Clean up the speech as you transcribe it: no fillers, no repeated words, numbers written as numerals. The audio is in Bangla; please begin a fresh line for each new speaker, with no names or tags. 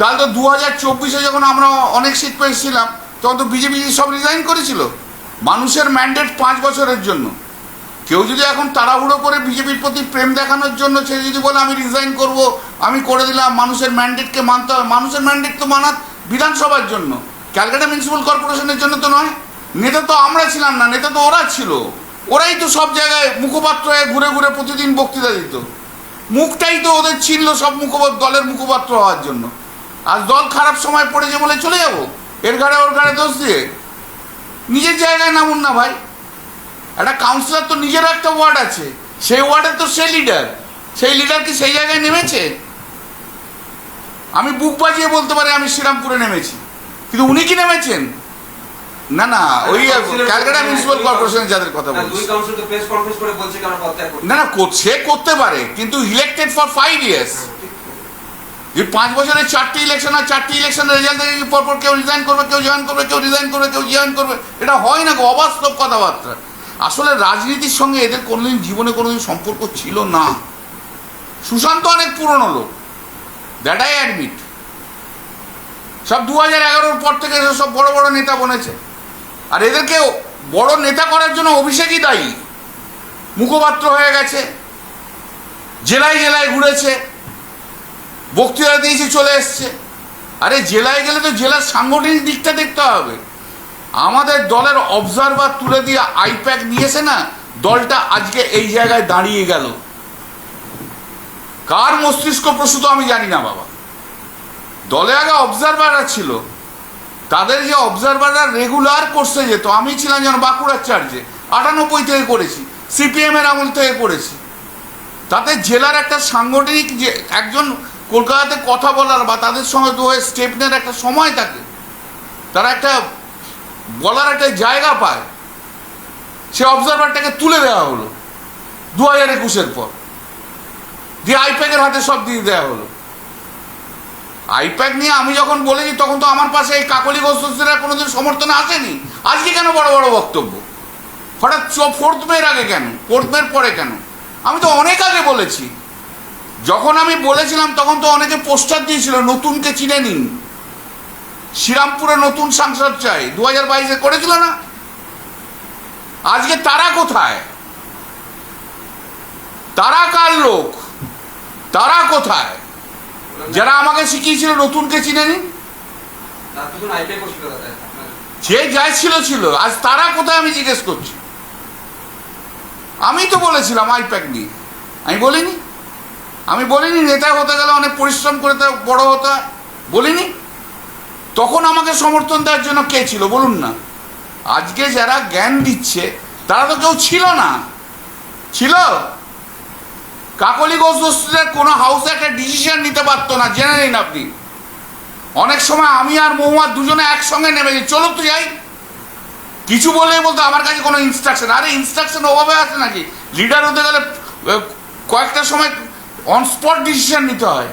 তাহলে তো 2024-এ যখন আমরা অনেক সিট পেয়েছিলাম তখন তো বিজেপি সব রিজাইন করেছিল মানুষের ম্যান্ডেট 5 বছরের জন্য। কেউ যদি এখন তাড়াহুড়ো করে বিজেপির প্রতি প্রেম দেখানোর জন্য সে যদি বলে আমি রিজাইন করব, আমি করে দিলাম, মানুষের ম্যান্ডেটকে মানতে হবে। মানুষের ম্যান্ডেট তো মানা বিধানসভার জন্য, ক্যালকাটা মিউনিসিপ্যাল কর্পোরেশনের জন্য তো নয়। নেতা তো আমরা ছিলাম না, নেতা তো ওরা ছিল। ওরাই তো সব জায়গায় মুখপাত্র হয়ে ঘুরে ঘুরে প্রতিদিন বক্তৃতা দিত। মুখটাই তো ওদের ছিল সব দলের মুখপাত্র হওয়ার জন্য। আজ দল খারাপ সময় পড়েছে বলে চলে যাব এর ঘাড়ে ওর ঘাড়ে দোষ দিয়ে? নিজের জায়গায় নামুন না ভাই। একটা কাউন্সিলর তো নিজেরও একটা ওয়ার্ড আছে, সেই ওয়ার্ডের তো সে লিডার। সেই লিডার কি সেই জায়গায় নেমেছে? আমি বুক বাজিয়ে বলতে পারি আমি শ্রীরামপুরে নেমেছি, কিন্তু উনি কি নেমেছেন? না না, ওই ক্যালকাটা মিউনিসিপ্যাল কর্পোরেশন যাদের কথা বলছি। না না, সে করতে পারে, কিন্তু ইলেক্টেড ফর 5 ইয়ার্স। যে 5 বছরে 4টি ইলেকশন, আর 4টি ইলেকশনের রেজাল্ট দেখে পরপর কেউ রিজাইন করবে, কেউ জয়েন করবে, কেউ রিজাইন করবে, কেউ জয়েন করবে, এটা হয় না। অবাস্তব কথাবার্তা। আসলে রাজনীতির সঙ্গে এদের কোনোদিন জীবনে কোনোদিন সম্পর্ক ছিল না। সুশান্ত অনেক পুরনো লোক, দ্যাট আই অ্যাডমিট। সব 2011-র পর থেকে সব বড় বড় নেতা বনেছে, আর এদেরকে বড় নেতা করার জন্য অভিষেকই দায়ী। মুখপাত্র হয়ে গেছে, জেলায় জেলায় ঘুরেছে, বক্তৃতা দিয়েছে, চলে এসছে। আরে জেলায় গেলে তো জেলার সাংগঠনিক দিকটা দেখতে হবে। আমাদের দলের অবজারভার তুলে দিয়ে আইপ্যাক নিয়েছে না, দলটা আজকে এই জায়গায় দাঁড়িয়ে গেল। কার মস্তিষ্ক প্রসূত আমি জানি না বাবা। দলে আগে অবজারভাররা ছিল, তাদের যে অবজারভাররা রেগুলার কোর্সে যেত। আমি ছিলাম যেন বাঁকুড়ার চার্জে, 98 থেকে করেছি, সিপিএম এর আমল থেকে করেছি। তাতে জেলার একটা সাংগঠনিক যে একজন কলকাতাতে কথা বলার বা তাদের সঙ্গে তো স্টেপ নেওয়ার একটা সময় থাকে, তারা একটা বলার একটা জায়গা পায়। সে অবজারভারটাকে তুলে দেওয়া হলো 2021-এর পর, যে আইপ্যাকের হাতে সব দিয়ে দেওয়া হলো। আইপ্যাক নিয়ে আমি যখন বলেছি তখন তো আমার পাশে এই কাকলি ঘোষরা কোনোদিন সমর্থনে আসেনি। আজকে কেন বড় বড় বক্তব্য? হঠাৎ 4th মের আগে কেন, 4th মের পরে কেন? আমি তো অনেক আগে বলেছি। যখন আমি বলেছিলাম তখন তো অনেকে পোস্টার দিয়েছিল, নতুনকে চিনে নিন, শ্রীরামপুরে নতুন সাংসদ চাই, 2022-এ করেছিল না? আজকে তারা কোথায়? তারা কার লোক? তারা কোথায় যারা আমাকে শিখিয়েছিল নতুনকে চিনে নিন? যে যাই ছিল ছিল, আজ তারা কোথায় আমি জিজ্ঞেস করছি। আমি তো বলেছিলাম আইপ্যাক নিয়ে, আমি বলিনি? আমি বলিনি নেতা হতে গেলে অনেক পরিশ্রম করে বড় হতে হয়? বলিনি? তখন আমাকে সমর্থন দেওয়ার জন্য কে ছিল বলুন না? আজকে যারা জ্ঞান দিচ্ছে তারা তো কেউ ছিল না। ছিল কাকলি ঘোষদের কোনো হাউসে একটা ডিসিশন নিতে পারতো না, জেনে নিন আপনি। অনেক সময় আমি আর মহুয়া দুজনে একসঙ্গে নেমেছি, চলো তো যাই, কিছু বলে বলতো আমার কাছে কোনো ইনস্ট্রাকশন। আরে ইনস্ট্রাকশন অভাবে আছে নাকি? লিডার হতে গেলে কয়েকটা সময় অন স্পট ডিসিশন নিতে হয়।